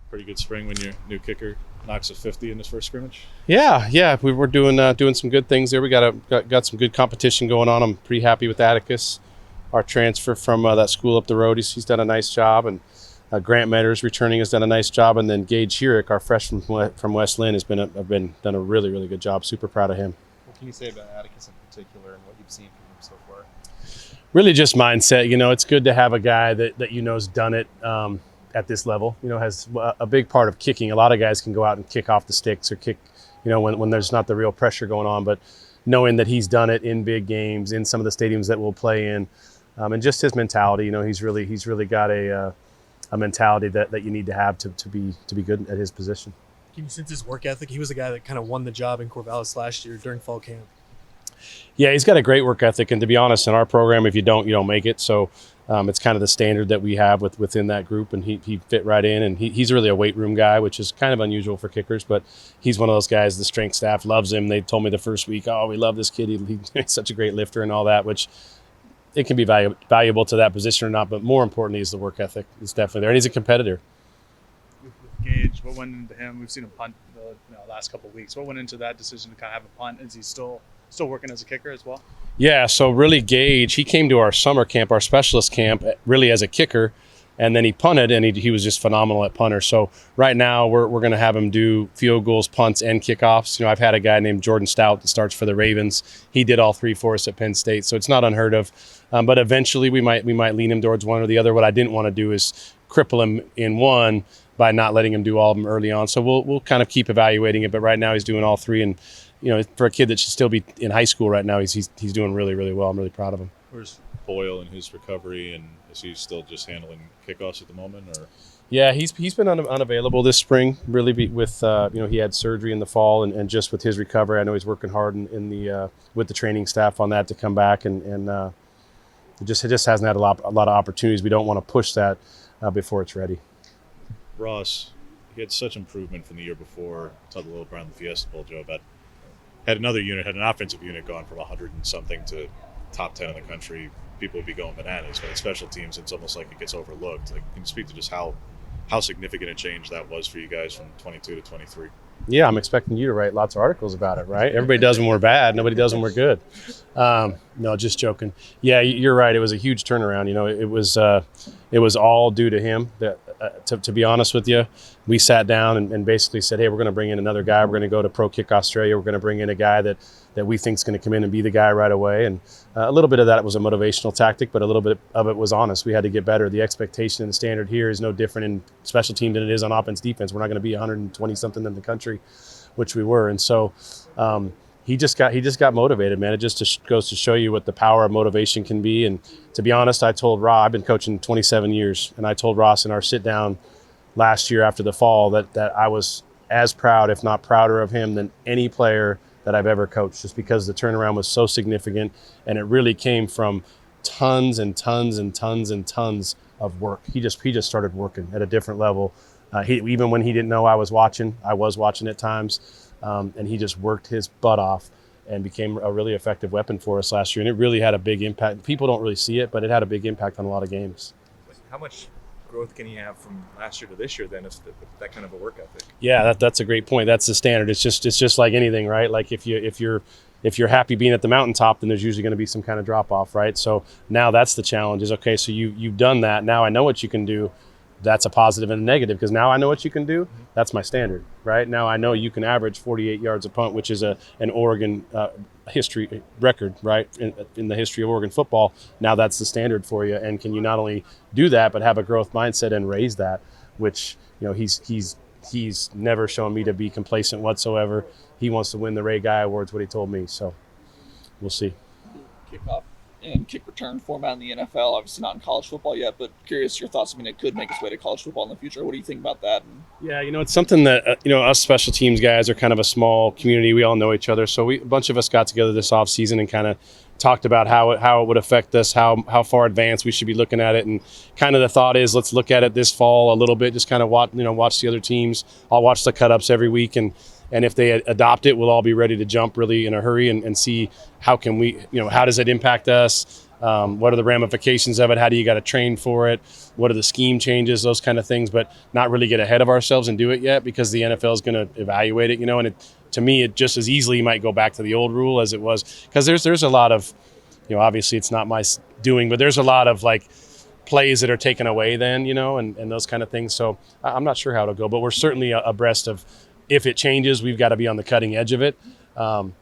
pretty good spring when your new kicker knocks a 50 in his first scrimmage? Yeah, we were doing some good things there. We got some good competition going on. I'm pretty happy with Attakus, our transfer from that school up the road. He's done a nice job, and Grant Metters returning has done a nice job, and then Gage from West Lynn has done a really, really good job. Super proud of him. What can you say about Attakus in particular and what you've seen from him so far? Really just mindset. It's good to have a guy that has done it at this level. Has a big part of kicking. A lot of guys can go out and kick off the sticks or kick, when there's not the real pressure going on. But knowing that he's done it in big games, in some of the stadiums that we'll play in, and just his mentality. He's really got a mentality that you need to have to be good at his position. Can you sense his work ethic? He was the guy that kind of won the job in Corvallis last year during fall camp. Yeah, he's got a great work ethic, and to be honest, in our program, if you don't make it. So it's kind of the standard that we have within that group, and he fit right in. And he's really a weight room guy, which is kind of unusual for kickers, but he's one of those guys. The strength staff loves him. They told me the first week, "Oh, we love this kid. He's such a great lifter and all that," which it can be valuable to that position or not. But more importantly, is the work ethic. It's definitely there, and he's a competitor. With Gage, what went into him? We've seen him punt the last couple of weeks. What went into that decision to kind of have a punt? Is he still working as a kicker as well? Yeah, so really Gage, he came to our summer camp, our specialist camp, really as a kicker, and then he punted, and he was just phenomenal at punter. So right now we're going to have him do field goals, punts, and kickoffs. I've had a guy named Jordan Stout that starts for the Ravens. He did all three for us at Penn State, so it's not unheard of. But eventually we might lean him towards one or the other. What I didn't want to do is cripple him in one by not letting him do all of them early on. So we'll kind of keep evaluating it, but right now he's doing all three, and for a kid that should still be in high school right now, he's doing really, really well. I'm really proud of him. Where's Boyle in his recovery, and is he still just handling kickoffs at the moment? Or yeah, he's been unavailable this spring. Really, with he had surgery in the fall, and just with his recovery, I know he's working hard with the training staff on that to come back, and it just hasn't had a lot of opportunities. We don't want to push that before it's ready. Ross, he had such improvement from the year before. Talked a little around the Fiesta Bowl, Joe, about had an offensive unit gone from 100 and something to top 10 in the country. People would be going bananas, but at special teams, it's almost like it gets overlooked. Can you speak to just how significant a change that was for you guys from 22 to 23? Yeah, I'm expecting you to write lots of articles about it, right? Everybody does when we're bad. Nobody does when we're good. No, just joking. Yeah, you're right. It was a huge turnaround. It was all due to him. To be honest with you, we sat down and basically said, hey, we're going to bring in another guy. We're going to go to Pro Kick Australia. We're going to bring in a guy that we think is going to come in and be the guy right away. And a little bit of that was a motivational tactic, but a little bit of it was honest. We had to get better. The expectation and the standard here is no different in special team than it is on offense, defense. We're not going to be 120-something in the country, which we were. And so he just got motivated, man. It just goes to show you what the power of motivation can be. And to be honest, I told Ross, I've been coaching 27 years, and I told Ross in our sit down last year after the fall that I was as proud, if not prouder of him than any player that I've ever coached, just because the turnaround was so significant, and it really came from tons and tons and tons and tons of work. He just started working at a different level. Even when he didn't know I was watching at times, and he just worked his butt off and became a really effective weapon for us last year. And it really had a big impact. People don't really see it, but it had a big impact on a lot of games. How much growth can you have from last year to this year then, if that kind of a work ethic? Yeah, that's a great point. That's the standard. It's just like anything, right? Like if you're happy being at the mountaintop, then there's usually going to be some kind of drop off, right? So now that's the challenge is, okay, so you've done that. Now I know what you can do. That's a positive and a negative, because now I know what you can do. That's my standard, right? Now I know you can average 48 yards a punt, which is an Oregon history record, right? In the history of Oregon football. Now that's the standard for you. And can you not only do that, but have a growth mindset and raise that, which, he's never shown me to be complacent whatsoever. He wants to win the Ray Guy Awards, what he told me. So we'll see. Kickoff and kick return format in the NFL, obviously not in college football yet, but curious your thoughts. I mean, it could make its way to college football in the future. What do you think about that? Yeah, it's something that, us special teams guys are kind of a small community. We all know each other. So a bunch of us got together this offseason and kind of talked about how it would affect us, how far advanced we should be looking at it. And kind of the thought is, let's look at it this fall a little bit, just kind of watch the other teams. I'll watch the cut-ups every week, and if they adopt it, we'll all be ready to jump really in a hurry and see how can we, how does it impact us? What are the ramifications of it? How do you got to train for it? What are the scheme changes? Those kind of things, but not really get ahead of ourselves and do it yet because the NFL is going to evaluate it, and to me, it just as easily might go back to the old rule as it was, because there's a lot of, obviously it's not my doing, but there's a lot of like plays that are taken away then, and those kind of things. So I'm not sure how it'll go, but we're certainly abreast of if it changes, we've got to be on the cutting edge of it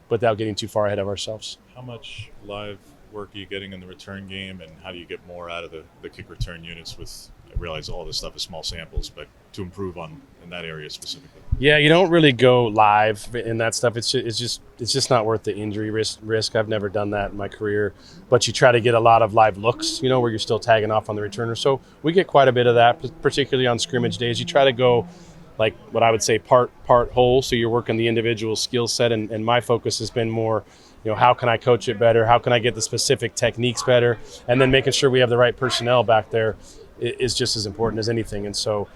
without getting too far ahead of ourselves. How much live work are you getting in the return game, and how do you get more out of the kick return units with, I realize all this stuff is small samples, but to improve in that area specifically? Yeah, you don't really go live in that stuff. It's just not worth the injury risk. I've never done that in my career, but you try to get a lot of live looks, where you're still tagging off on the returner. So we get quite a bit of that, particularly on scrimmage days. You try to go like what I would say part whole, so you're working the individual skill set, and my focus has been more, how can I coach it better? How can I get the specific techniques better? And then making sure we have the right personnel back there is just as important as anything. And so,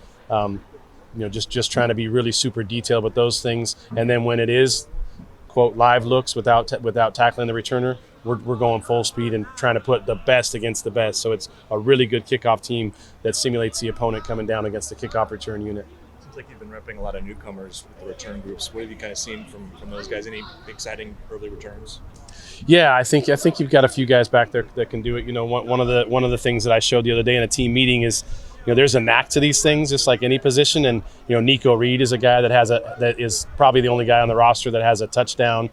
just trying to be really super detailed with those things. And then when it is, quote, live looks without tackling the returner, we're going full speed and trying to put the best against the best. So it's a really good kickoff team that simulates the opponent coming down against the kickoff return unit. Seems like you've been repping a lot of newcomers with the return groups. What have you kind of seen from those guys? Any exciting early returns? Yeah, I think you've got a few guys back there that can do it. One of the things that I showed the other day in a team meeting is, there's a knack to these things, just like any position. And Nico Reed is a guy that is probably the only guy on the roster that has a touchdown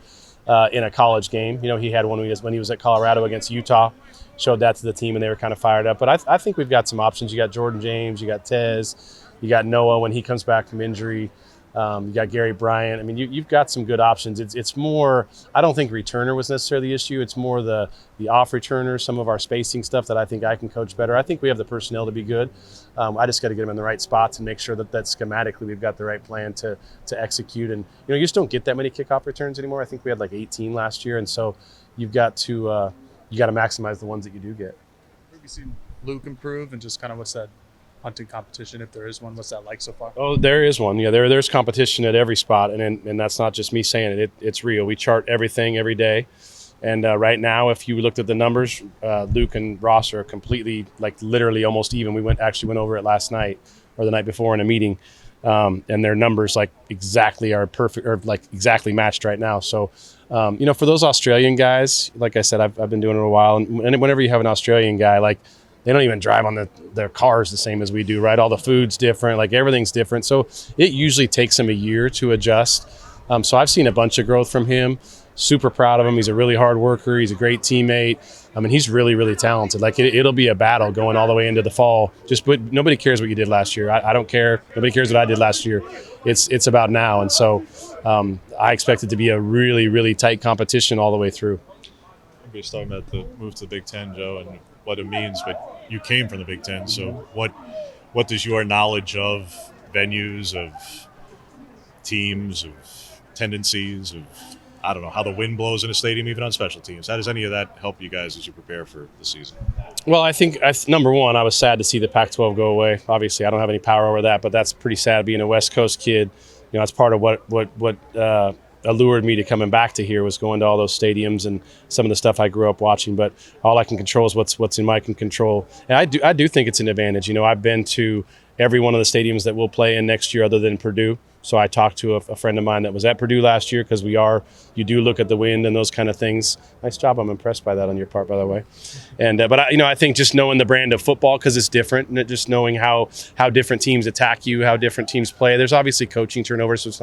in a college game. He had one when he was at Colorado against Utah. Showed that to the team, and they were kind of fired up. But I think we've got some options. You got Jordan James, you got Tez, you got Noah when he comes back from injury. You got Gary Bryant. I mean, you've got some good options. It's more, I don't think returner was necessarily the issue. It's more the off returner, some of our spacing stuff that I think I can coach better. I think we have the personnel to be good. I just got to get them in the right spots and make sure that schematically we've got the right plan to execute. And, you just don't get that many kickoff returns anymore. I think we had like 18 last year. And so you've got to maximize the ones that you do get. Have you seen Luke improve, and just kind of what's that hunting competition, if there is one, what's that like so far? Oh, there is one. Yeah, there's competition at every spot, and that's not just me saying it. It's real. We chart everything every day, and right now, if you looked at the numbers, Luke and Ross are completely, like literally almost even. We went over it last night or the night before in a meeting, and their numbers like exactly are perfect, or like exactly matched right now. So, for those Australian guys, like I said, I've been doing it a while, and whenever you have an Australian guy, like, they don't even drive on their cars the same as we do, right? All the food's different, like everything's different. So it usually takes him a year to adjust. So I've seen a bunch of growth from him. Super proud of him. He's a really hard worker. He's a great teammate. I mean, he's really, really talented. Like it'll be a battle going all the way into the fall. But nobody cares what you did last year. I don't care. Nobody cares what I did last year. It's about now. And so I expect it to be a really, really tight competition all the way through. We're just talking about the move to the Big Ten, Joe, and what it means, but you came from the Big Ten, so what does your knowledge of venues, of teams, of tendencies, of, I don't know, how the wind blows in a stadium, even on special teams, how does any of that help you guys as you prepare for the season? Well, I think, number one, I was sad to see the Pac-12 go away. Obviously, I don't have any power over that, but that's pretty sad being a West Coast kid. That's part of what allured me to coming back to here, was going to all those stadiums and some of the stuff I grew up watching. But all I can control is what's in my control. And I do think it's an advantage. I've been to every one of the stadiums that we'll play in next year other than Purdue. So I talked to a friend of mine that was at Purdue last year, because you do look at the wind and those kind of things. Nice job. I'm impressed by that on your part, by the way. And but I think just knowing the brand of football, because it's different, and just knowing how different teams attack you, how different teams play. There's obviously coaching turnover, so it's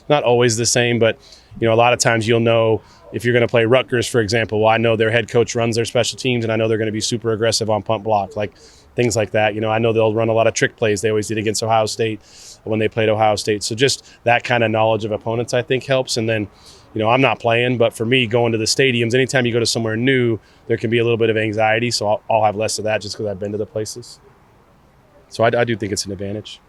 not always the same. But a lot of times you'll know if you're going to play Rutgers, for example. Well, I know their head coach runs their special teams, and I know they're going to be super aggressive on punt block, like things like that. I know they'll run a lot of trick plays. They always did against Ohio State when they played Ohio State. So just that kind of knowledge of opponents, I think, helps. And then, I'm not playing, but for me, going to the stadiums, anytime you go to somewhere new, there can be a little bit of anxiety. So I'll have less of that just because I've been to the places. So I do think it's an advantage.